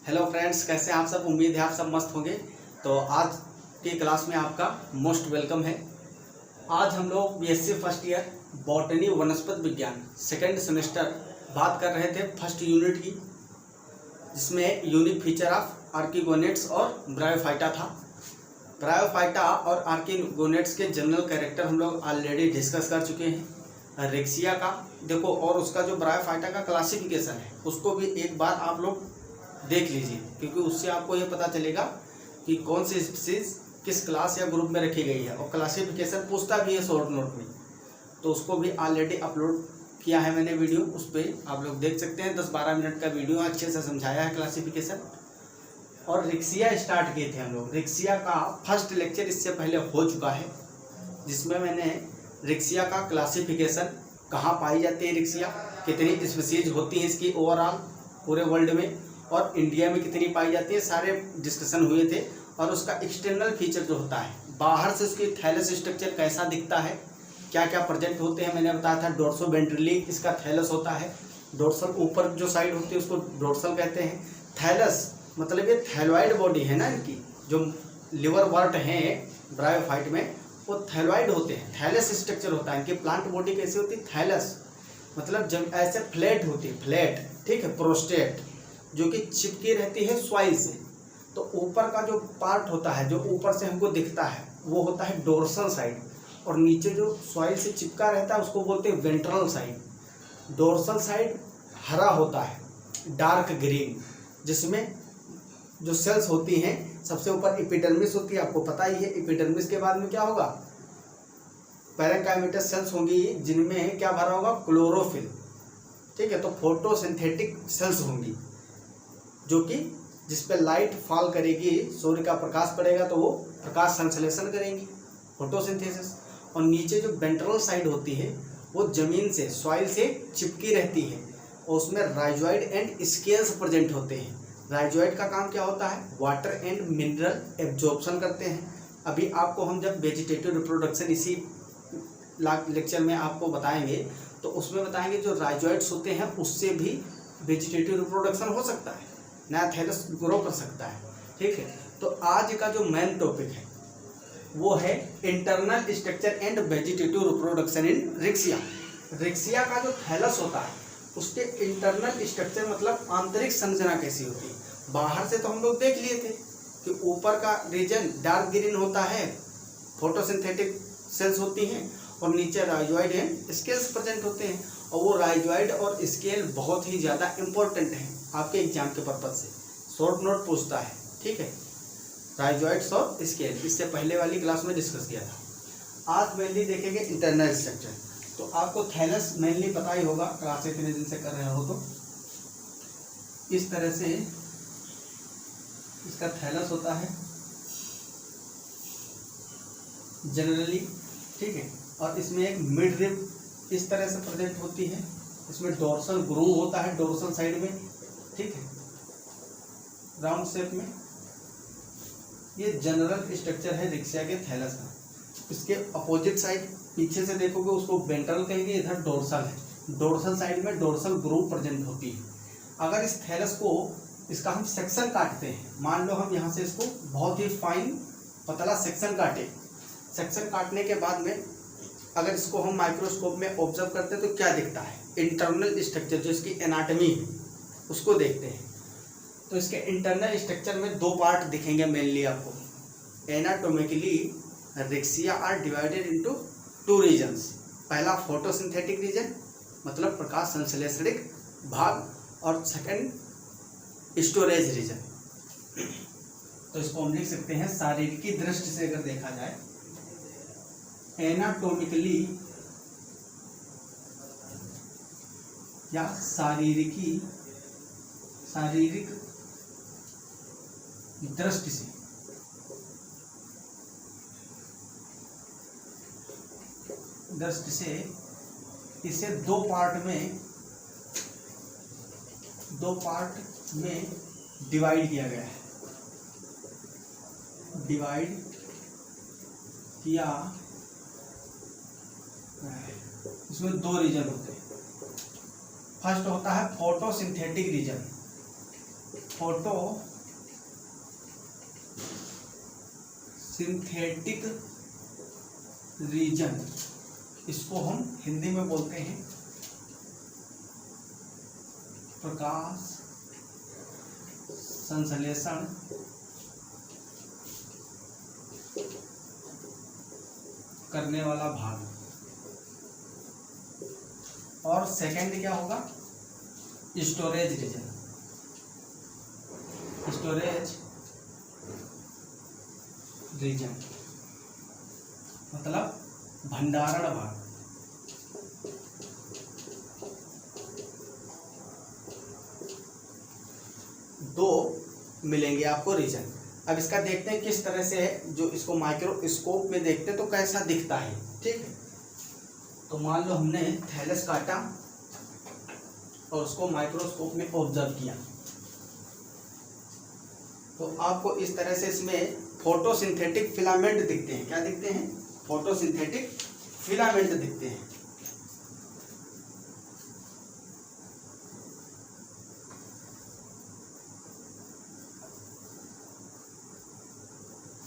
Hello friends, कैसे हैं आप सब। उम्मीद है आप सब मस्त होंगे। तो आज की क्लास में आपका मोस्ट वेलकम है। आज हम लोग बीएससी फर्स्ट ईयर बॉटनी वनस्पति विज्ञान सेकंड सेमेस्टर बात कर रहे थे फर्स्ट यूनिट की, जिसमें यूनिक फीचर ऑफ आर्किगोनेट्स और ब्रायोफाइटा था। ब्रायोफाइटा और आर्किगोनेट्स के जनरल कैरेक्टर हम लोग ऑलरेडी डिस्कस कर चुके हैं। रेक्सिया का देखो, और उसका जो ब्रायोफाइटा का क्लासिफिकेशन है उसको भी एक बार आप लोग देख लीजिए, क्योंकि उससे आपको ये पता चलेगा कि कौन सी स्पीसीज किस क्लास या ग्रुप में रखी गई है। और क्लासिफिकेशन पूछता भी है शॉर्ट नोट में, तो उसको भी ऑलरेडी अपलोड किया है मैंने वीडियो, उस पर आप लोग देख सकते हैं। 10-12 मिनट का वीडियो अच्छे से समझाया है क्लासिफिकेशन। और रिक्सिया स्टार्ट किए थे हम लोग। रिक्सिया का फर्स्ट लेक्चर इससे पहले हो चुका है, जिसमें मैंने रिक्सिया का क्लासिफिकेशन, कहाँ पाई जाती है रिक्सिया, कितनी स्पीसीज होती हैं इसकी ओवरऑल पूरे वर्ल्ड में, और इंडिया में कितनी पाई जाती है, सारे डिस्कशन हुए थे। और उसका एक्सटर्नल फीचर जो होता है, बाहर से उसकी थैलस स्ट्रक्चर कैसा दिखता है, क्या क्या प्रेजेंट होते हैं, मैंने बताया था। डोर्सोवेंट्रली इसका थैलस होता है। डोर्सल ऊपर जो साइड होती है उसको डोर्सल कहते हैं। थैलस मतलब ये थैलॉइड बॉडी है ना, इनकी जो लिवर वर्ट हैं ब्रायोफाइट में वो थैलॉइड होते हैं। थैलस स्ट्रक्चर होता है इनकी। प्लांट बॉडी कैसी होती है, थैलस मतलब जब ऐसे फ्लैट होती है, फ्लैट, ठीक है, प्रोस्टेट जो कि चिपकी रहती है सॉइल से। तो ऊपर का जो पार्ट होता है, जो ऊपर से हमको दिखता है, वो होता है डोर्सल साइड, और नीचे जो सॉइल से चिपका रहता है उसको बोलते हैं वेंट्रल साइड। डोर्सल साइड हरा होता है, डार्क ग्रीन, जिसमें जो सेल्स होती हैं, सबसे ऊपर एपिडर्मिस होती है, आपको पता ही है। एपिडर्मिस के बाद में क्या होगा, पैरेंकाइमेटस सेल्स होंगी, जिनमें क्या भरा होगा, क्लोरोफिल, ठीक है। तो फोटोसिंथेटिक सेल्स होंगी, जो कि जिस पे लाइट फॉल करेगी, सूर्य का प्रकाश पड़ेगा तो वो प्रकाश संश्लेषण करेंगी, फोटोसिंथेसिस। और नीचे जो वेंट्रल साइड होती है वो जमीन से, सॉइल से चिपकी रहती है, और उसमें राइजोइड एंड स्केल्स प्रेजेंट होते हैं। राइजोइड का काम क्या होता है, वाटर एंड मिनरल एब्जॉर्प्शन करते हैं। अभी आपको हम जब वेजिटेटिव रिप्रोडक्शन इसी लेक्चर में आपको बताएंगे, तो उसमें बताएंगे जो राइजोइड्स होते हैं उससे भी वेजिटेटिव रिप्रोडक्शन हो सकता है, नया थैलस ग्रो कर सकता है, ठीक है। तो आज का जो मेन टॉपिक है वो है internal structure and vegetative reproduction in Riccia. Riccia का जो थैलस होता है उसके इंटरनल स्ट्रक्चर मतलब आंतरिक संरचना कैसी होती है। बाहर से तो हम लोग देख लिए थे कि ऊपर का रीजन डार्क ग्रीन होता है, फोटोसिंथेटिक सेल्स होती हैं, और नीचे राइजोइड एंड स्केल्स प्रेजेंट होते हैं। और वो राइजोइड और स्केल बहुत ही ज़्यादा इंपॉर्टेंट है आपके एग्जाम के पर्पज से, शॉर्ट नोट पूछता है, ठीक है। राइजोइड्स और स्केल इससे पहले वाली क्लास में डिस्कस किया था। आज मेनली देखेंगे इंटरनल स्ट्रक्चर। तो आपको थैलस मेनली पता ही होगा, क्लास इतने दिन से कर रहे हो तो। इस तरह से इसका थैलस होता है जनरली, ठीक है। और इसमें एक मिड रिब इस तरह से प्रेजेंट होती है। इसमें डोर्सल ग्रूव होता है डोर्सल साइड में, ठीक है, राउंड शेप में। ये जनरल स्ट्रक्चर है रिक्सिया के थैलस का। इसके अपोजिट साइड पीछे से देखोगे उसको वेंट्रल कहेंगे, इधर डोर्सल है। डोर्सल साइड में डोर्सल ग्रूव प्रेजेंट होती है। अगर इस थैलस को, इसका हम सेक्शन काटते हैं, मान लो हम यहाँ से इसको बहुत ही फाइन पतला सेक्शन काटे। सेक्शन काटने के बाद में अगर इसको हम माइक्रोस्कोप में ऑब्जर्व करते हैं तो क्या दिखता है, इंटरनल स्ट्रक्चर जो इसकी एनाटॉमी है उसको देखते हैं। तो इसके इंटरनल स्ट्रक्चर में दो पार्ट दिखेंगे मेनली आपको। Anatomically rickettsia are divided into 2 regions. पहला फोटोसिंथेटिक रीजन मतलब प्रकाश संश्लेषणिक भाग, और सेकंड स्टोरेज रीजन। तो इसको हम लिख सकते हैं शारीरिक दृष्टि से अगर देखा जाए, एनाटोमिकली या शारीरिक दृष्टि से इसे दो पार्ट में डिवाइड किया गया है। डिवाइड किया, इसमें 2 रीजन होते हैं। फर्स्ट होता है photosynthetic region, photo synthetic region, इसको हम हिंदी में बोलते हैं प्रकाश संश्लेषण करने वाला भाग। और सेकंड क्या होगा, स्टोरेज रीजन, स्टोरेज रीजन मतलब भंडारण भाग। दो मिलेंगे आपको रीजन। अब इसका देखते हैं किस तरह से है, जो इसको माइक्रोस्कोप में देखते हैं तो कैसा दिखता है। ठीक है, तो मान लो हमने थैलस काटा और उसको माइक्रोस्कोप में ऑब्जर्व किया, तो आपको इस तरह से इसमें फोटोसिंथेटिक फिलामेंट दिखते हैं। क्या दिखते हैं? फोटोसिंथेटिक फिलामेंट दिखते हैं।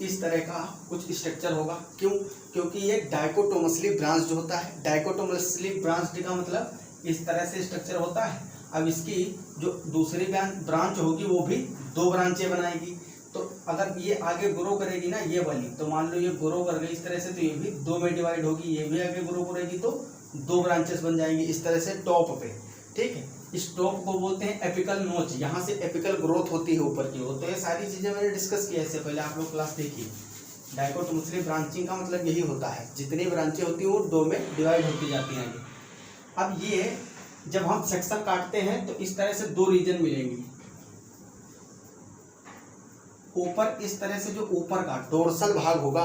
इस तरह का कुछ स्ट्रक्चर होगा। क्यों? क्योंकि ये डाइकोटोमसली ब्रांच्ड होता है। डाइकोटोमसली ब्रांच्ड का मतलब इस तरह से स्ट्रक्चर होता है। अब इसकी जो दूसरी ब्रांच होगी वो भी दो ब्रांचें बनाएगी। तो अगर ये आगे ग्रो करेगी ना, ये वाली, तो मान लो ये ग्रो कर गई इस तरह से, तो ये भी दो में डिवाइड होगी, ये भी आगे ग्रो करेगी तो दो ब्रांचेस बन जाएंगी इस तरह से टॉप पे। ठीक है, इस टॉप को बोलते हैं एपिकल नोच। यहाँ से एपिकल ग्रोथ होती है ऊपर की ओर। तो ये सारी चीजें मैंने डिस्कस किया इससे पहले, आप लोग क्लास देखिए। डाइकोटोमसली ब्रांचिंग का मतलब यही होता है, जितनी ब्रांचें होती हैं वो दो में डिवाइड होती जाती हैं। अब ये जब हम सेक्शन काटते हैं तो इस तरह से दो रीजन मिलेंगे। ऊपर इस तरह से जो ऊपर का डोर्सल भाग होगा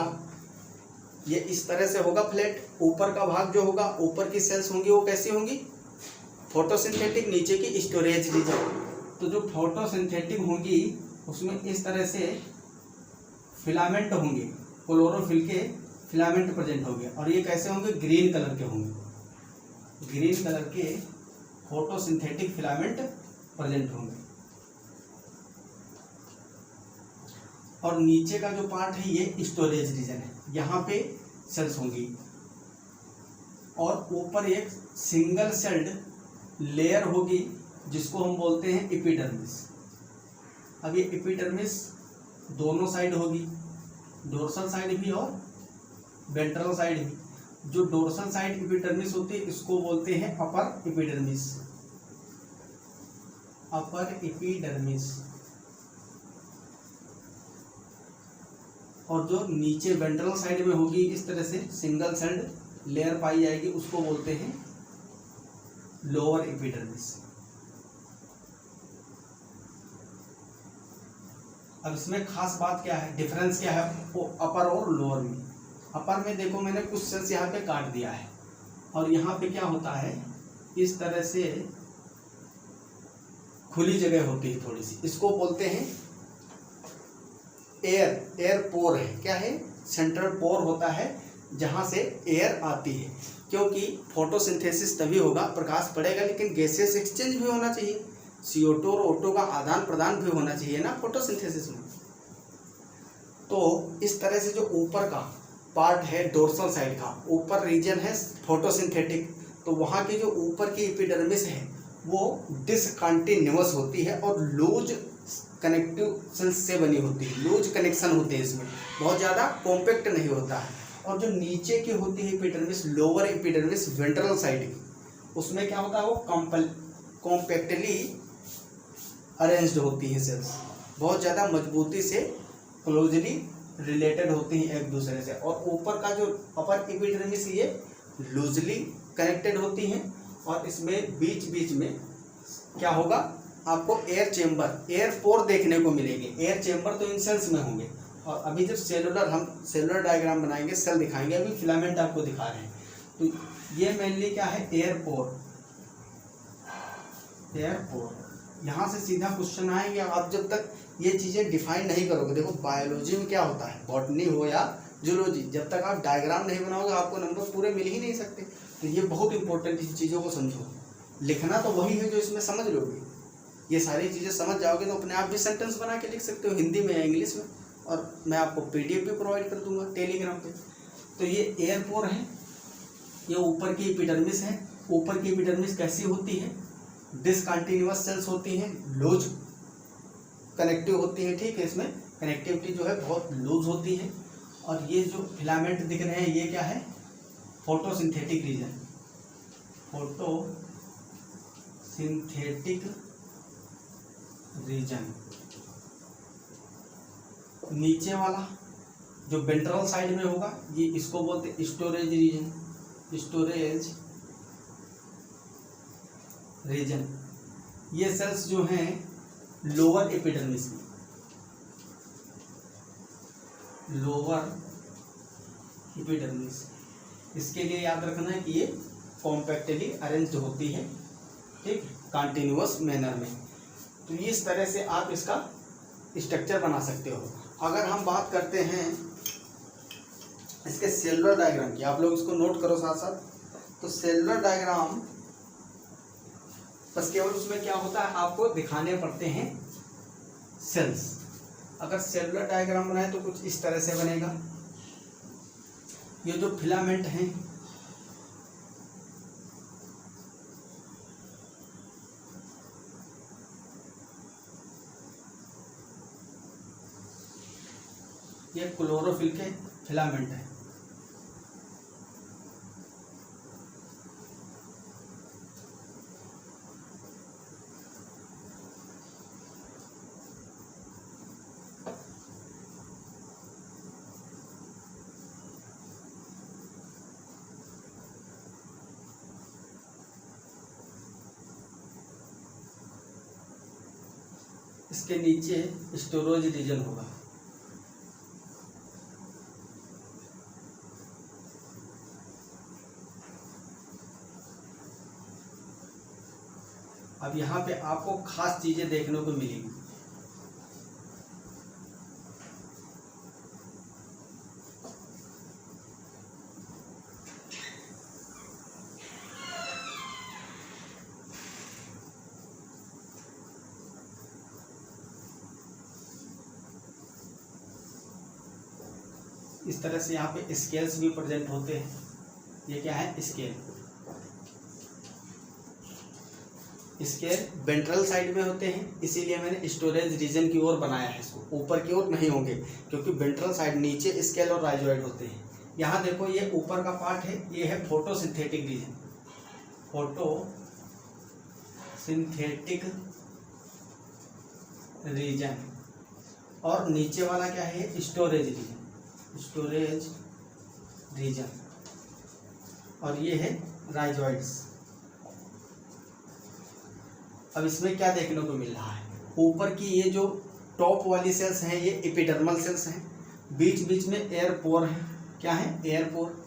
ये इस तरह से होगा फ्लैट। ऊपर का भाग जो होगा, ऊपर की सेल्स होंगी वो कैसी होंगी? फोटोसिंथेटिक। नीचे की स्टोरेज रीजन। तो जो फोटोसिंथेटिक होंगी उसमें इस तरह से फिलामेंट होंगे, क्लोरोफिल के फिलामेंट प्रेजेंट होंगे। और ये कैसे होंगे? ग्रीन कलर के होंगे। ग्रीन कलर के फोटोसिंथेटिक फिलामेंट प्रेजेंट होंगे। और नीचे का जो पार्ट है ये स्टोरेज रीजन है, यहाँ पे सेल्स होंगी। और ऊपर एक सिंगल सेल्ड लेयर होगी जिसको हम बोलते हैं एपिडर्मिस। अब ये एपिडर्मिस दोनों साइड होगी, डोर्सल साइड भी और वेंट्रल साइड भी। जो डोर्सल साइड एपिडर्मिस होती है इसको बोलते हैं अपर एपिडर्मिस। Upper epidermis. और जो नीचे वेंट्रल साइड में होगी इस तरह से सिंगल सेल्ड लेयर पाई जाएगी, उसको बोलते हैं लोअर एपिडर्मिस। अब इसमें खास बात क्या है, डिफरेंस क्या है वो अपर और लोअर में? अपर में देखो मैंने कुछ सेल्स यहाँ पे काट दिया है और यहाँ पे क्या होता है, इस तरह से खुली जगह होती है थोड़ी सी, इसको बोलते हैं एयर पोर है। क्या है? सेंट्रल पोर होता है जहाँ से एयर आती है। क्योंकि फोटोसिंथेसिस तभी होगा, प्रकाश पड़ेगा लेकिन गैसेस एक्सचेंज भी होना चाहिए, CO2 और O2 का आदान प्रदान भी होना चाहिए ना फोटोसिंथेसिस में। तो इस तरह से जो ऊपर का पार्ट है डोर्सल साइड का, ऊपर रीजन है फोटोसिंथेटिक, तो वहाँ की जो ऊपर की एपिडर्मिस है वो डिसकंटिन्यूअस होती है और लूज कनेक्टिव सेल्स से बनी होती है। लूज कनेक्शन होते हैं इसमें, बहुत ज़्यादा कॉम्पैक्ट नहीं होता है। और जो नीचे की होती है epidermis, lower epidermis ventral side की, उसमें क्या होता है, वो कॉम्पैक्टली अरेंज्ड होती है सेल्स, बहुत ज़्यादा मजबूती से क्लोजली रिलेटेड होती हैं एक दूसरे से। और ऊपर का जो अपर एपिडर्मिस ये लूजली कनेक्टेड होती हैं। और इसमें बीच बीच में क्या होगा, आपको एयर चेम्बर, एयर पोर देखने को मिलेंगे। एयर चेम्बर तो इन सेल्स में होंगे। और अभी जब हम सेलुलर डायग्राम बनाएंगे, सेल दिखाएंगे, अभी फिलामेंट आपको दिखा रहे हैं। तो ये मेनली क्या है, एयर पोर। एयर पोर यहाँ से सीधा क्वेश्चन आएंगे। आप जब तक ये चीज़ें डिफाइन नहीं करोगे, देखो बायोलॉजी में क्या होता है, बॉटनी हो या जूलॉजी, जब तक आप डायग्राम नहीं बनाओगे आपको नंबर पूरे मिल ही नहीं सकते। तो ये बहुत इंपॉर्टेंट, इन चीज़ों को समझो। लिखना तो वही है जो इसमें समझ लोगे। ये सारी चीज़ें समझ जाओगे तो अपने आप भी सेंटेंस बना के लिख सकते हो हिंदी में या इंग्लिश में, और मैं आपको PDF भी प्रोवाइड कर दूंगा टेलीग्राम पे। तो ये एयर पोर है, ये ऊपर की एपिडर्मिस है। ऊपर की एपिडर्मिस कैसी होती है? डिसकंटिन्यूअस सेल्स होती हैं, लूज कनेक्टिव होती है, ठीक है। इसमें कनेक्टिविटी जो है बहुत लूज होती है। और ये जो फिलामेंट दिख रहे हैं ये क्या है? Photosynthetic region, photosynthetic region. नीचे वाला जो वेंट्रल साइड में होगा ये इसको बोलते हैं स्टोरेज रीजन, स्टोरेज रीजन। ये सेल्स जो हैं लोअर एपिडर्मिस में, लोअर एपिडर्मिस। इसके लिए याद रखना है कि ये कॉम्पैक्टली अरेंज्ड होती है, ठीक, कंटिन्यूअस मैनर में। तो इस तरह से आप इसका स्ट्रक्चर बना सकते हो। अगर हम बात करते हैं इसके सेलुलर डायग्राम की, आप लोग इसको नोट करो साथ साथ। तो सेलुलर डायग्राम बस केवल उसमें क्या होता है आपको दिखाने पड़ते हैं सेल्स। अगर सेलुलर डायग्राम बनाए तो कुछ इस तरह से बनेगा। ये जो फिलामेंट हैं ये क्लोरोफिल के फिलामेंट है। इसके नीचे स्टोरेज रीजन होगा। अब यहाँ पे आपको खास चीजें देखने को मिलेंगी। इस तरह से यहाँ पे स्केल्स भी प्रेजेंट होते हैं। ये क्या है? स्केल। स्केल वेंट्रल साइड में होते हैं, इसीलिए मैंने स्टोरेज रीजन की ओर बनाया है इसको। ऊपर की ओर नहीं होंगे क्योंकि वेंट्रल साइड नीचे स्केल और राइजोइड होते हैं। यहाँ देखो ये ऊपर का पार्ट है, ये है फोटोसिंथेटिक रीजन, फोटोसिंथेटिक रीजन। और नीचे वाला क्या है? Storage region, storage region. और ये है राइजोइड्स। अब इसमें क्या देखने को मिल रहा है? ऊपर की ये जो टॉप वाली सेल्स हैं ये एपिडर्मल सेल्स हैं, बीच बीच में एयर पोर है। क्या है? एयर पोर।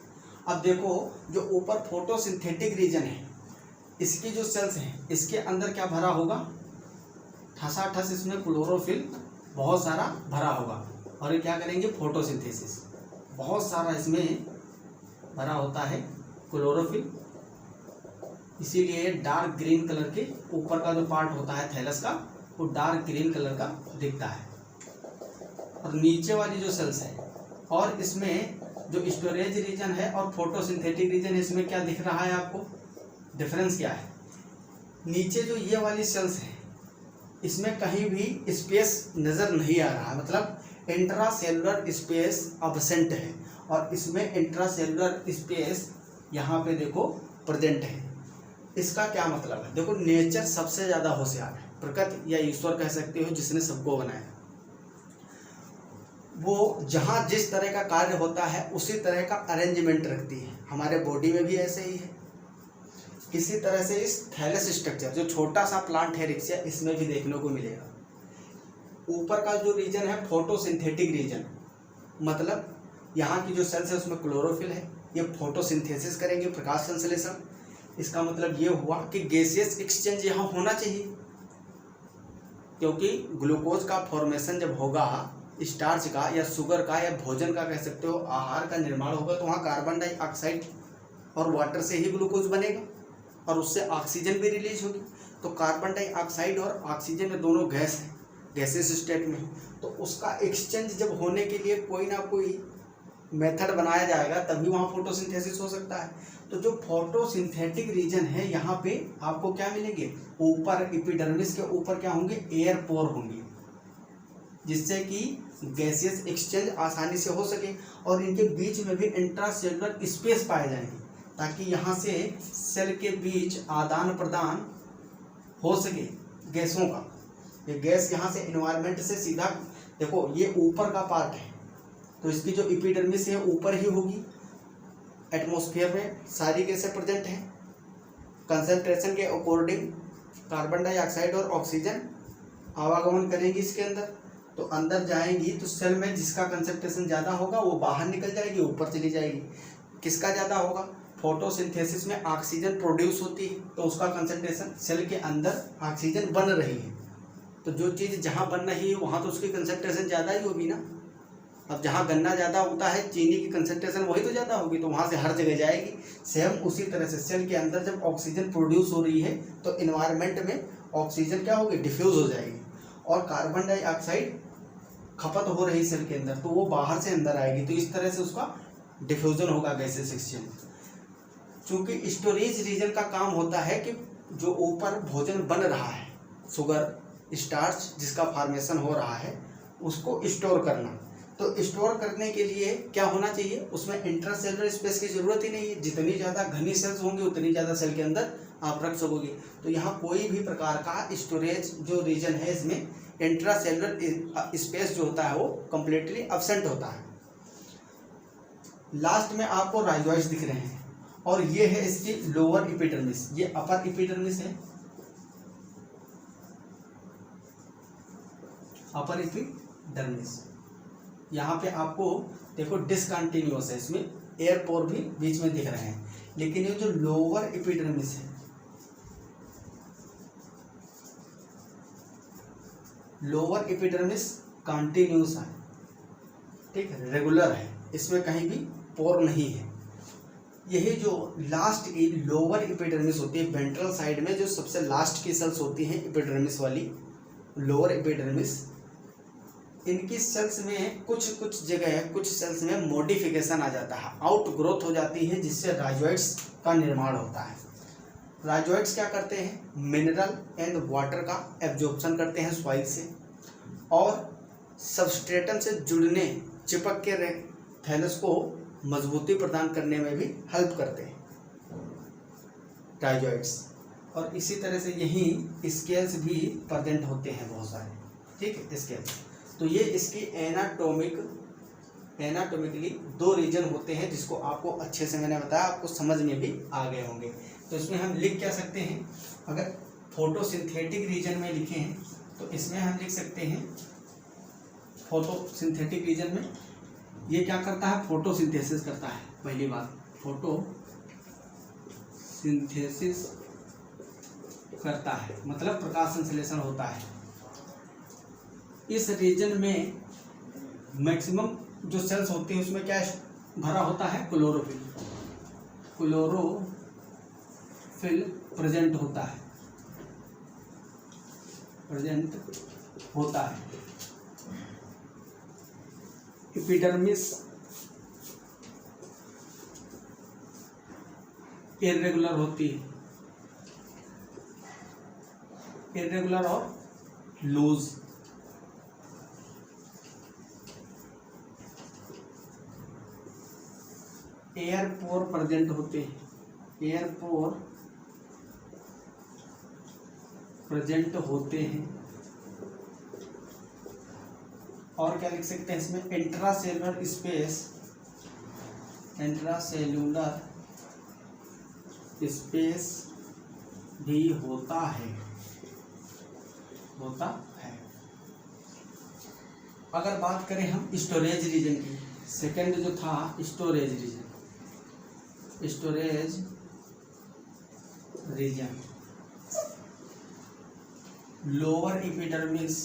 अब देखो जो ऊपर फोटोसिंथेटिक रीजन है इसकी जो सेल्स हैं इसके अंदर क्या भरा होगा? ठसाठस इसमें क्लोरोफिल बहुत सारा भरा होगा। और ये क्या करेंगे? फोटोसिंथेसिस। बहुत सारा इसमें भरा होता है क्लोरोफिल, इसीलिए डार्क ग्रीन कलर के ऊपर का जो पार्ट होता है थैलस का वो डार्क ग्रीन कलर का दिखता है। और नीचे वाली जो सेल्स है और इसमें जो स्टोरेज रीजन है और फोटोसिंथेटिक रीजन है इसमें क्या दिख रहा है आपको? डिफरेंस क्या है? नीचे जो ये वाली सेल्स है इसमें कहीं भी स्पेस नज़र नहीं आ रहा है, मतलब इंट्रासेलुलर स्पेस अब्सेंट है। और इसमें इंट्रासेलुलर स्पेस यहाँ पे देखो प्रेजेंट है। इसका क्या मतलब है? देखो नेचर सबसे ज़्यादा होशियार है, प्रकृति या ईश्वर कह सकते हो जिसने सबको बनाया। वो जहाँ जिस तरह का कार्य होता है उसी तरह का अरेंजमेंट रखती है। हमारे बॉडी में भी ऐसे ही है। इसी तरह से इस थैलस स्ट्रक्चर जो छोटा सा प्लांट है रिक्सिया इसमें भी देखने को मिलेगा। ऊपर का जो रीजन है फोटोसिंथेटिक रीजन, मतलब यहाँ की जो सेल्स है उसमें क्लोरोफिल है, ये फोटोसिंथेसिस करेंगे, प्रकाश संश्लेषण। इसका मतलब ये हुआ कि गैसियस एक्सचेंज यहाँ होना चाहिए, क्योंकि ग्लूकोज का फॉर्मेशन जब होगा स्टार्च का या शुगर का या भोजन का कह सकते हो, आहार का निर्माण होगा तो वहाँ कार्बन डाइऑक्साइड और वाटर से ही ग्लूकोज बनेगा और उससे ऑक्सीजन भी रिलीज होगी। तो कार्बन डाइऑक्साइड और ऑक्सीजन में दोनों गैस है, गैसेस स्टेट में, तो उसका एक्सचेंज जब होने के लिए कोई ना कोई मेथड बनाया जाएगा तभी वहाँ फोटोसिंथेसिस हो सकता है। तो जो फोटोसिंथेटिक रीजन है यहाँ पे आपको क्या मिलेंगे, ऊपर एपिडर्मिस के ऊपर क्या होंगे, एयर पोर होंगे, जिससे कि गैसियस एक्सचेंज आसानी से हो सके और इनके बीच में भी इंट्रासेलुलर स्पेस पाए जाएंगे ताकि यहाँ से सेल के बीच आदान प्रदान हो सके गैसों का। ये गैस यहाँ से एनवायरनमेंट से सीधा, देखो ये ऊपर का पार्ट है तो इसकी जो एपिडर्मिस है ऊपर ही होगी, एटमॉस्फेयर में सारी गैसें प्रेजेंट हैं, कंसंट्रेशन के अकॉर्डिंग कार्बन डाइऑक्साइड और ऑक्सीजन आवागमन करेंगी इसके अंदर, तो अंदर जाएंगी तो सेल में जिसका कंसंट्रेशन ज़्यादा होगा वो बाहर निकल जाएगी, ऊपर चली जाएगी। किसका ज़्यादा होगा, फोटोसिंथेसिस में ऑक्सीजन प्रोड्यूस होती है तो उसका कंसंट्रेशन, सेल के अंदर ऑक्सीजन बन रही है तो जो चीज़ जहाँ बन रही है वहाँ तो उसकी कंसंट्रेशन ज़्यादा ही होगी ना। अब जहाँ गन्ना ज़्यादा होता है चीनी की कंसंट्रेशन वही तो ज़्यादा होगी, तो वहाँ से हर जगह जाएगी। सेम उसी तरह से सेल के अंदर जब ऑक्सीजन प्रोड्यूस हो रही है तो इन्वायरमेंट में ऑक्सीजन क्या होगी, डिफ्यूज़ हो जाएगी, और कार्बन डाइऑक्साइड खपत हो रही सेल के अंदर तो वो बाहर से अंदर आएगी, तो इस तरह से उसका डिफ्यूजन होगा गैसेस एक्सचेंज। चूँकि स्टोरेज रीजन का काम होता है कि जो ऊपर भोजन बन रहा है, शुगर स्टार्च जिसका फॉर्मेशन हो रहा है उसको स्टोर करना, तो स्टोर करने के लिए क्या होना चाहिए, उसमें इंट्रासेलुलर स्पेस की ज़रूरत ही नहीं है। जितनी ज़्यादा घनी सेल्स होंगी उतनी ज़्यादा सेल के अंदर आप रख सकोगे। तो यहाँ कोई भी प्रकार का स्टोरेज जो रीजन है इसमें इंट्रासेलुलर स्पेस जो होता है वो कम्प्लीटली एब्सेंट होता है। लास्ट में आपको राइजोइड्स दिख रहे हैं और ये है इसकी लोअर एपिडर्मिस, ये अपर एपिडर्मिस है, अपर एपिडर्मिस। यहाँ पे आपको देखो डिसकंटिन्यूअस है, इसमें एयर पोर भी बीच में दिख रहे हैं, लेकिन ये जो लोअर एपिडर्मिस है, लोअर एपिडर्मिस कंटिन्यूअस है, ठीक है, रेगुलर है, इसमें कहीं भी पोर नहीं है। यही जो लास्ट की लोअर एपिडर्मिस होती है, वेंट्रल साइड में जो सबसे लास्ट की सेल्स होती हैं एपिडर्मिस वाली, लोअर एपिडर्मिस, इनकी सेल्स में कुछ जगह कुछ सेल्स में मॉडिफिकेशन आ जाता है, आउट ग्रोथ हो जाती है, जिससे राइजोइड्स का निर्माण होता है। राइजोइड्स क्या करते हैं, मिनरल एंड वाटर का एब्जॉर्प्शन करते हैं सॉइल से और सबस्ट्रेटम से जुड़ने, चिपक के थैलस को मजबूती प्रदान करने में भी हेल्प करते हैं राइजोइड्स। और इसी तरह से यही स्केल्स भी प्रेजेंट होते हैं बहुत सारे, ठीक है, स्केल्स। तो ये इसकी एनाटॉमिकली दो रीजन होते हैं जिसको आपको अच्छे से मैंने बताया, आपको समझ में भी आ गए होंगे। तो इसमें हम लिख क्या सकते हैं, अगर फोटोसिंथेटिक रीजन में लिखे हैं तो इसमें हम लिख सकते हैं, फोटोसिंथेटिक रीजन में ये क्या करता है, फोटोसिंथेसिस करता है। पहली बात, फोटोसिंथेसिस करता है मतलब प्रकाश संश्लेषण होता है। इस रीजन में मैक्सिमम जो सेल्स होती हैं उसमें क्या भरा होता है, क्लोरोफिल, क्लोरोफिल प्रेजेंट होता है, प्रेजेंट होता है। एपिडर्मिस इर्रेगुलर होती है, इर्रेगुलर और लूज। एयर पोर प्रेजेंट होते हैं, एयर पोर प्रेजेंट होते हैं। और क्या लिख सकते हैं इसमें, इंट्रासेलुलर स्पेस, इंट्रासेलुलर स्पेस भी होता है, होता है। अगर बात करें हम स्टोरेज रीजन की, सेकंड जो था storage region, storage region, lower epidermis,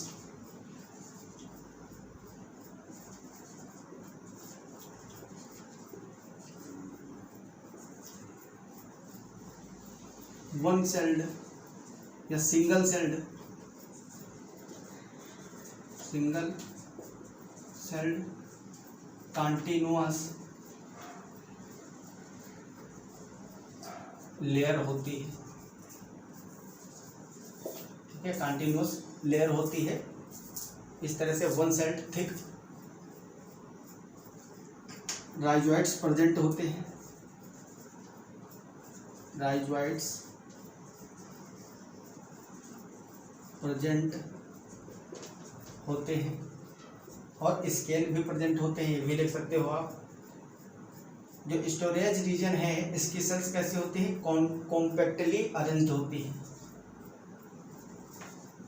one celled या सिंगल सेल्ड कंटीन्यूअस लेयर होती है। ठीक है, कंटीन्यूअस लेयर होती है। इस तरह से one sailed thick rhizoids present होते हैं। राइजोइड्स प्रेजेंट होते हैं और स्केल भी प्रेजेंट होते हैं, ये भी लिख सकते हो आप। जो स्टोरेज रीजन है इसकी सेल्स कैसी होती है, कॉम्पैक्टली अरेंज्ड होती है।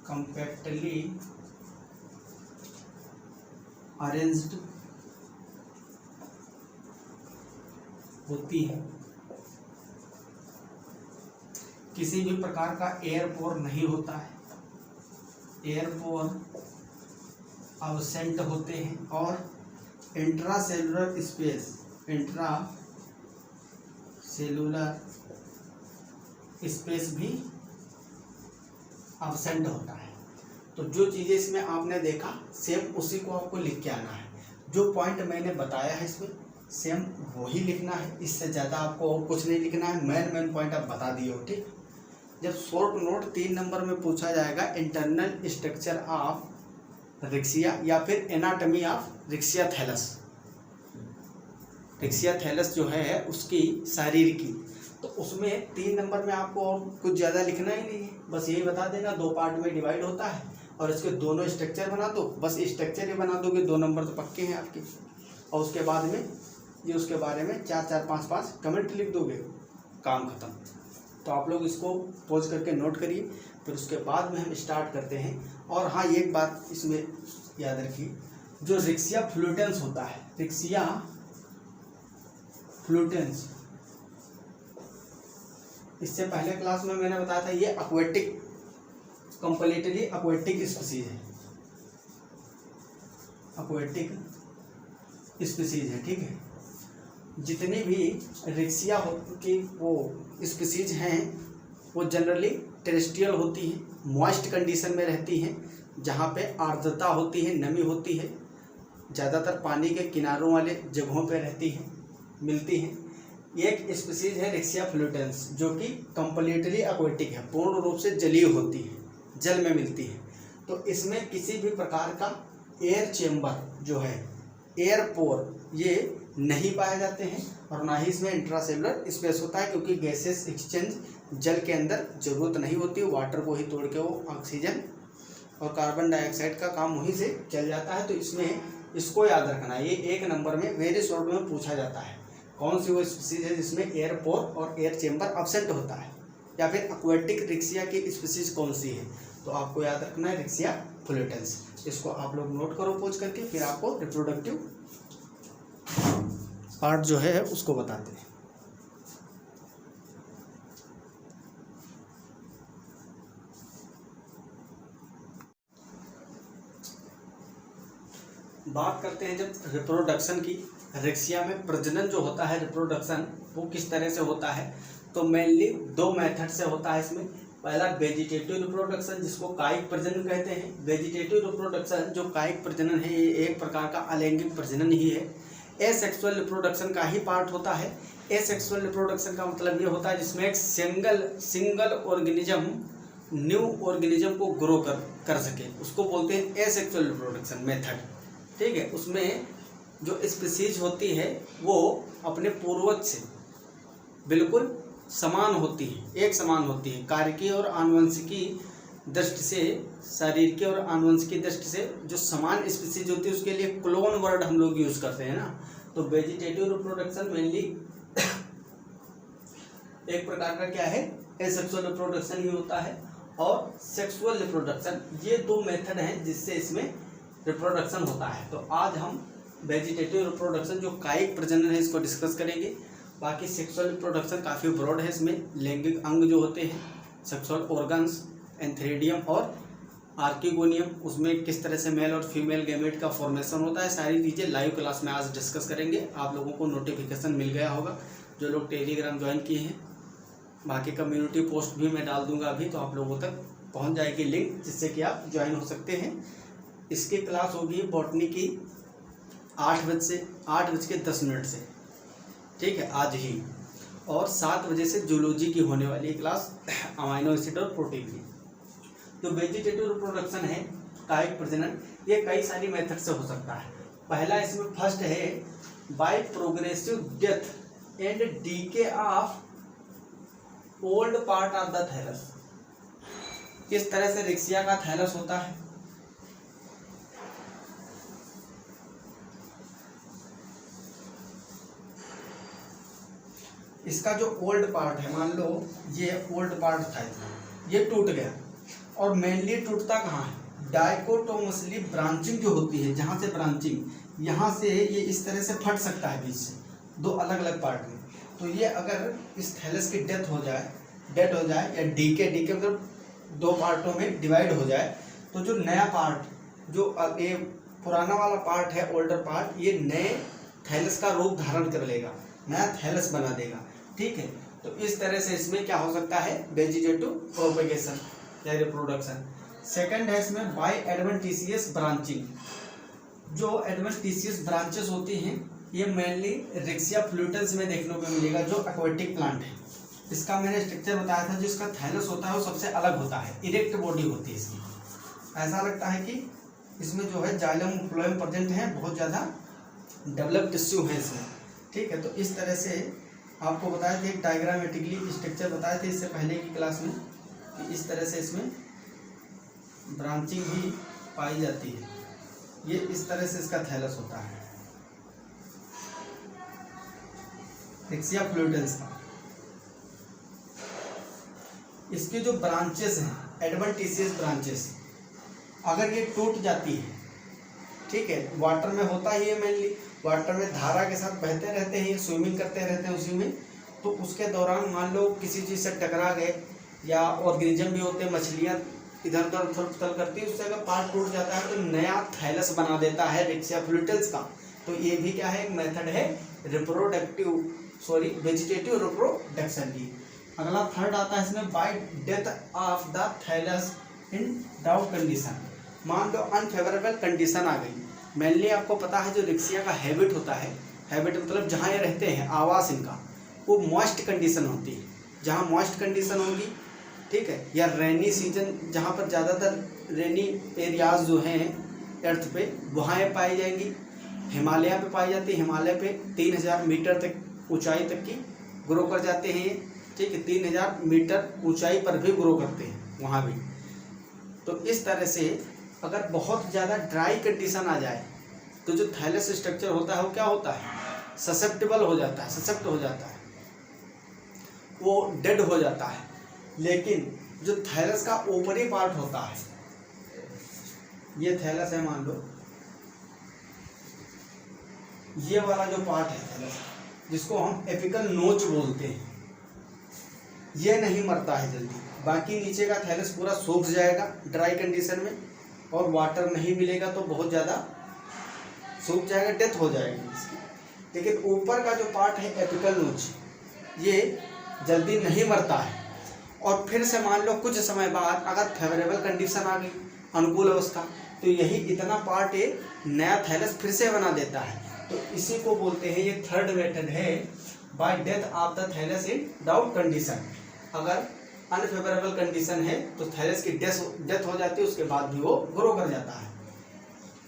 कॉम्पैक्टली अरेंज्ड होती है। किसी भी प्रकार का एयर पोर नहीं होता है, एयर पोर अब्सेंट होते हैं और इंट्रासेलुलर स्पेस भी अब्सेंट होता है। तो जो चीज़ें इसमें आपने देखा सेम उसी को आपको लिख के आना है। जो पॉइंट मैंने बताया है इसमें सेम वही लिखना है, इससे ज़्यादा आपको और कुछ नहीं लिखना है। मेन पॉइंट आप बता दिए हो। ठीक, जब शॉर्ट नोट 3 नंबर में पूछा जाएगा इंटरनल स्ट्रक्चर ऑफ रिक्सिया या फिर anatomy of Riccia thallus, Riccia thallus जो है उसकी शरीर की, तो उसमें 3 नंबर में आपको और कुछ ज़्यादा लिखना ही नहीं है। बस यही बता देना 2 पार्ट में डिवाइड होता है और इसके दोनों स्ट्रक्चर बना दो। बस स्ट्रक्चर ही बना दोगे, 2 नंबर तो पक्के हैं आपके। और उसके बाद में ये उसके बारे में 4-4, 5-5 कमेंट लिख दोगे, काम खत्म। तो आप लोग इसको पॉज करके नोट करिए, फिर उसके बाद में हम स्टार्ट करते हैं। और हाँ, एक बात इसमें याद रखिए, जो रिक्सिया फ्लूटेंस होता है, रिक्सिया फ्लूटेंस, इससे पहले क्लास में मैंने बताया था ये एक्वेटिक, कंप्लीटली एक्वेटिक स्पीसीज है, एक्वेटिक स्पीसीज है। ठीक है, जितनी भी रिक्सिया की वो स्पीसीज हैं वो जनरली टेरेस्ट्रियल होती हैं, मॉइस्ट कंडीशन में रहती हैं, जहाँ पे आर्द्रता होती है, नमी होती है, ज़्यादातर पानी के किनारों वाले जगहों पे रहती हैं, मिलती हैं। एक स्पीसीज है रिक्सिया फ्लूटेंस जो कि कंप्लीटली एक्वेटिक है, पूर्ण रूप से जलीय होती है, जल में मिलती है। तो इसमें किसी भी प्रकार का एयर चेम्बर जो है, एयर पोर, ये नहीं पाए जाते हैं और ना ही इसमें इंट्रासेलुलर स्पेस होता है, क्योंकि गैसेस एक्सचेंज जल के अंदर ज़रूरत नहीं होती। वाटर को ही तोड़ के वो ऑक्सीजन और कार्बन डाइऑक्साइड का काम वहीं से चल जाता है। तो इसमें इसको याद रखना, ये 1 नंबर में वेरी शॉर्ट में पूछा जाता है, कौन सी वो स्पीसीज है जिसमें एयर पोर और एयर चेम्बर अब्सेंट होता है, या फिर एक्वेटिक रिक्सिया की स्पीसीज कौन सी है। तो आपको याद रखना है रिक्सिया फ्लूटेंस। इसको आप लोग नोट करो पॉज करके, फिर आपको रिप्रोडक्टिव पार्ट जो है उसको बताते हैं। बात करते हैं जब रिप्रोडक्शन की, रिक्सिया में प्रजनन जो होता है, रिप्रोडक्शन वो किस तरह से होता है। तो मेनली 2 मेथड से होता है इसमें। पहला वेजिटेटिव रिप्रोडक्शन, जिसको कायिक प्रजनन कहते हैं। वेजिटेटिव रिप्रोडक्शन जो कायिक प्रजनन है, ये एक प्रकार का अलैंगिक प्रजनन ही है, एसेक्सुअल रिप्रोडक्शन का ही पार्ट होता है। एसेक्सुअल रिप्रोडक्शन का मतलब ये होता है जिसमें एक सिंगल ऑर्गेनिज्म न्यू ऑर्गेनिज्म को ग्रो कर सके, उसको बोलते हैं एसेक्सुअल रिप्रोडक्शन मेथड। ठीक है, उसमें जो स्पीसीज होती है वो अपने पूर्वज से बिल्कुल समान होती है, एक समान होती है। कार्यकीय और आनुवंशिकी दृष्टि से, शारीरिक और आनुवंशिकी दृष्टि से जो समान स्पीसीज होती है उसके लिए क्लोन वर्ड हम लोग यूज़ करते हैं ना। तो वेजिटेटिव रिप्रोडक्शन मेनली एक प्रकार का क्या है, एसेक्सुअल रिप्रोडक्शन ही होता है। और सेक्सुअल रिप्रोडक्शन, ये 2 मेथड हैं जिससे इसमें रिप्रोडक्शन होता है। तो आज हम वेजिटेटिव रिप्रोडक्शन जो कायिक प्रजनन है इसको डिस्कस करेंगे। बाकी सेक्सुअल रिप्रोडक्शन काफ़ी ब्रॉड है, इसमें लैंगिक अंग जो होते हैं, सेक्सुअल ऑर्गन्स, एंथ्रेडियम और आर्किगोनियम, उसमें किस तरह से मेल और फीमेल गैमेट का फॉर्मेशन होता है, सारी चीज़ें लाइव क्लास में आज डिस्कस करेंगे। आप लोगों को नोटिफिकेशन मिल गया होगा जो लोग टेलीग्राम ज्वाइन किए हैं। बाकी कम्युनिटी पोस्ट भी मैं डाल दूंगा अभी, तो आप लोगों तक पहुंच जाएगी लिंक, जिससे कि आप ज्वाइन हो सकते हैं। इसकी क्लास होगी बॉटनी की 8:10 से, ठीक है, आज ही। और 7 बजे से जूलॉजी की होने वाली क्लास, अमाइनो एसिड और प्रोटीन की। तो वेजिटेटिव रिप्रोडक्शन है, कायिक प्रजनन, ये कई सारी मेथड से हो सकता है। पहला इसमें फर्स्ट है by progressive death and decay of old part of the thallus. इस तरह से रिक्सिया का थैलस होता है। इसका जो ओल्ड पार्ट है, मान लो ये ओल्ड पार्ट था, ये टूट गया। और मेनली टूटता कहाँ है, डाइकोटोमसली ब्रांचिंग जो होती है, जहाँ से ब्रांचिंग, यहाँ से ये इस तरह से फट सकता है बीच से, दो अलग अलग पार्ट में। तो ये अगर इस थैलस की डेथ हो जाए या डीके मतलब 2 पार्टों में डिवाइड हो जाए, तो जो नया पार्ट, जो ये पुराना वाला पार्ट है, ओल्डर पार्ट, ये नए थैलस का रूप धारण कर लेगा, नया थैलस बना देगा, ठीक है। तो इस तरह से इसमें क्या हो सकता है, वेजिटेटिव प्रोपेगेशन या रिप्रोडक्शन। सेकंड है इसमें बाय एडवेंटिशियस ब्रांचिंग। जो एडवेंटिशियस ब्रांचेस होती हैं, ये मेनली रिक्सिया फ्लूटेंस में देखने को मिलेगा, जो एक्वेटिक प्लांट है। इसका मैंने स्ट्रक्चर बताया था, जिसका थैलस होता है वो सबसे अलग होता है, इरेक्ट बॉडी होती है इसकी। ऐसा लगता है कि इसमें जो है जाइलम फ्लोएम प्रेजेंट है, बहुत ज़्यादा डेवलप टिश्यू है इसमें, ठीक है। तो इस तरह से आपको बताया था, एक डायग्रामेटिकली स्ट्रक्चर बताए थे इससे पहले की क्लास में, कि इस तरह से इसमें ब्रांचिंग भी पाई जाती है। ये इस तरह से इसका थैलस होता है, रिक्सिया फ्लूटेंस का। इसके जो ब्रांचेस हैं, एडवेंटिशियस ब्रांचेस, अगर ये टूट जाती है, ठीक है, वाटर में होता ही है, मेनली वाटर में धारा के साथ बहते रहते हैं, स्विमिंग करते रहते हैं उसी में। तो उसके दौरान मान लो किसी चीज़ से टकरा गए, या ऑर्गेनिज्म भी होते हैं, मछलियाँ इधर उधर उथल पुथल करती है, उससे अगर पार्ट टूट जाता है तो नया थैलस बना देता है रिक्सिया फ्लूटेंस का। तो ये भी क्या है, एक मेथड है वेजिटेटिव रिप्रोडक्शन की। अगला थर्ड आता है इसमें by death of the thallus in डाउट कंडीशन। मान लो अनफेवरेबल कंडीशन आ गई। मेनली आपको पता है जो रिक्सिया का हैबिट होता है, हैबिट मतलब जहाँ ये रहते हैं, आवास इनका, वो मॉइस्ट कंडीशन होती है। जहाँ मॉइस्ट कंडीशन होगी, ठीक है, या रेनी सीजन, जहाँ पर ज़्यादातर रेनी एरियाज जो हैं अर्थ पे, वहाँ ये पाई जाएंगी। हिमालय पे पाई जाती है, हिमालय पे 3000 मीटर तक ऊंचाई तक की ग्रो कर जाते हैं, ठीक है, 3000 मीटर ऊंचाई पर भी ग्रो करते हैं वहाँ भी। तो इस तरह से अगर बहुत ज़्यादा ड्राई कंडीशन आ जाए, तो जो थैलस स्ट्रक्चर होता है वो क्या होता है, ससेप्टेबल हो जाता है, ससेप्ट हो जाता है, वो डेड हो जाता है। लेकिन जो थैलस का ऊपरी पार्ट होता है, ये थैलस है, मान लो ये वाला जो पार्ट है थैलस, जिसको हम एपिकल नोच बोलते हैं, ये नहीं मरता है जल्दी। बाकी नीचे का थैलस पूरा सूख जाएगा ड्राई कंडीशन में, और वाटर नहीं मिलेगा तो बहुत ज़्यादा सूख जाएगा, डेथ हो जाएगी इसकी। लेकिन ऊपर का जो पार्ट है एपिकल नोच, ये जल्दी नहीं मरता है। और फिर से मान लो कुछ समय बाद अगर फेवरेबल कंडीशन आ गई, अनुकूल अवस्था, तो यही इतना पार्ट एक नया थैलस फिर से बना देता है। तो इसी को बोलते हैं, ये थर्ड मेथड है by death of the thallus in डाउट कंडीशन। अगर अनफेवरेबल कंडीशन है तो थैलस की डेथ हो जाती है, उसके बाद भी वो ग्रो कर जाता है।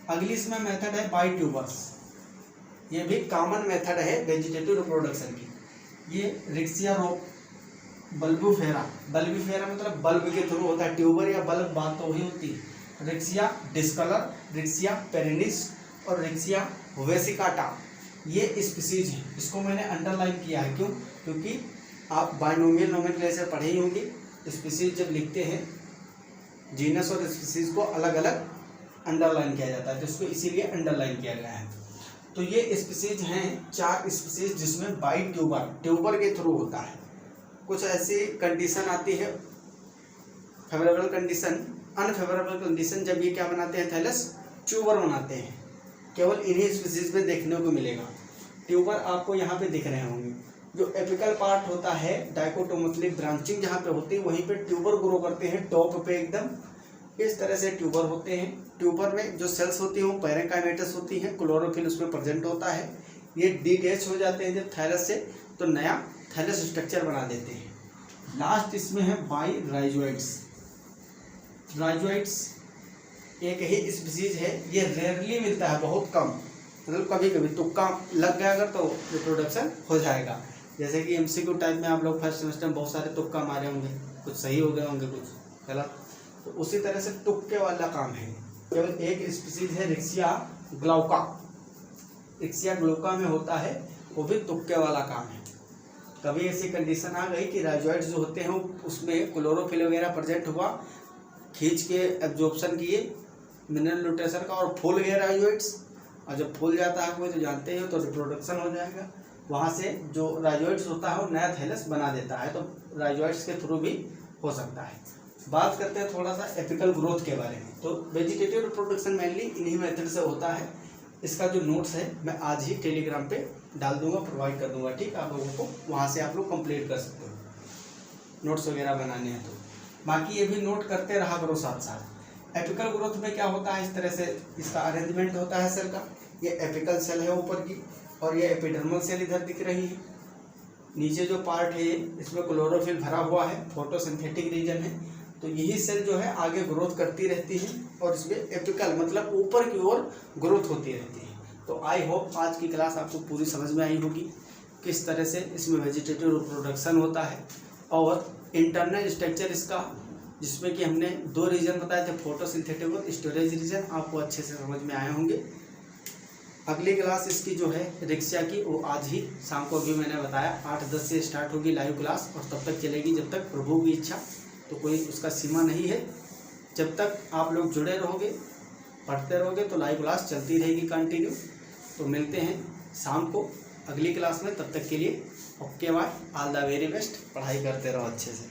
अगली इसमें मेथड है बाय ट्यूबर्स। ये भी कॉमन मेथड है वेजिटेटिव रिप्रोडक्शन की। ये रिक्सिया बल्बिफेरा मतलब बल्ब के थ्रू होता है, ट्यूबर या बल्ब बात तो वही होती है। रिक्सिया डिस्कलर, रिक्सिया पेरेनिस और रिक्सिया वेसिकाटा, ये स्पीसीज हैं। इसको मैंने अंडरलाइन किया है, क्यों? क्योंकि आप बाइनोमियल नोमेनक्लेचर पढ़े ही होंगे। स्पीसीज जब लिखते हैं, जीनस और स्पीसीज को अलग अलग अंडरलाइन किया जाता है, तो इसको इसीलिए अंडरलाइन किया गया है। तो ये स्पीसीज हैं 4 स्पीसीज, जिसमें बाई ट्यूबर के थ्रू होता है। कुछ ऐसी कंडीशन आती है, फेवरेबल कंडीशन, अनफेवरेबल कंडीशन, जब ये क्या बनाते हैं, थैलस ट्यूबर बनाते हैं। केवल इन्हीं स्पीसीज में देखने को मिलेगा। ट्यूबर आपको यहाँ पे दिख रहे होंगे, जो एपिकल पार्ट होता है डाइकोटोमसली ब्रांचिंग जहाँ पे होती है वहीं पे ट्यूबर ग्रो करते हैं टॉप पे एकदम। इस तरह से ट्यूबर होते हैं। ट्यूबर में जो सेल्स होती हैं वो पैरेंकाइमेटस होती हैं, क्लोरोफिल उसमें प्रेजेंट होता है। ये डिटैच हो जाते हैं जब थैलस से तो नया थैलस स्ट्रक्चर बना देते हैं। लास्ट इसमें है बाई राइजोइड्स। राइजोइड्स एक ही स्पीसीज है, ये रेयरली मिलता है, बहुत कम, मतलब कभी कभी तुक्का लग गया अगर तो रिप्रोडक्शन हो जाएगा। जैसे कि एमसीक्यू टाइप में आप लोग फर्स्ट सेमेस्टर में बहुत सारे तुक्का मारे होंगे, कुछ सही हो गए होंगे कुछ गलत, तो उसी तरह से तुक्के वाला काम है। केवल एक स्पीसीज है रिक्सिया ग्लाउका। रिक्सिया ग्लाउका में होता है, वो भी तुक्के वाला काम है। कभी ऐसी कंडीशन आ गई कि राइजोइड्स जो होते हैं उसमें क्लोरोफिल वगैरह प्रेजेंट हुआ, खींच के एब्जॉर्प्शन किए मिनरल न्यूट्रिशन का और फूल गए राइजोइड्स, और जब फूल जाता है कोई तो जानते हो तो रिप्रोडक्शन हो जाएगा। वहाँ से जो राइजोइड्स होता है वो नया थैलस बना देता है, तो राइजोइड्स के थ्रू भी हो सकता है। बात करते हैं थोड़ा सा एपिकल ग्रोथ के बारे में। तो वेजिटेटिव रिप्रोडक्शन मेनली इन्हीं मेथड से होता है। इसका जो नोट्स है मैं आज ही टेलीग्राम पे डाल दूंगा, प्रोवाइड कर दूंगा, ठीक, आप लोगों को वहाँ से आप लोग कंप्लीट कर सकते हो नोट्स वगैरह बनाने हैं तो। बाकी ये भी नोट करते रहा करो साथ साथ। एपिकल ग्रोथ में क्या होता है, इस तरह से इसका अरेंजमेंट होता है सेल का। ये एपिकल सेल है ऊपर की, और ये एपिडर्मल सेल इधर दिख रही है। नीचे जो पार्ट है इसमें क्लोरोफिल भरा हुआ है, फोटोसिंथेटिक रीजन है, तो यही सेल जो है आगे ग्रोथ करती रहती है और इसमें एपिकल मतलब ऊपर की ओर ग्रोथ होती रहती है। तो आई होप आज की क्लास आपको पूरी समझ में आई होगी किस तरह से इसमें वेजिटेटिव रिप्रोडक्शन होता है और इंटरनल स्ट्रक्चर इसका, जिसमें कि हमने 2 रीजन बताए थे, फोटोसिंथेटिक और स्टोरेज रीजन, आपको अच्छे से समझ में आए होंगे। अगली क्लास इसकी जो है रिक्सिया की वो आज ही शाम को अभी मैंने बताया 8-10 से स्टार्ट होगी लाइव क्लास, और तब तक चलेगी जब तक प्रभु की इच्छा, तो कोई उसका सीमा नहीं है। जब तक आप लोग जुड़े रहोगे, पढ़ते रहोगे तो लाइव क्लास चलती रहेगी कंटिन्यू। तो मिलते हैं शाम को अगली क्लास में, तब तक के लिए okay bye, all the very best, पढ़ाई करते रहो अच्छे से।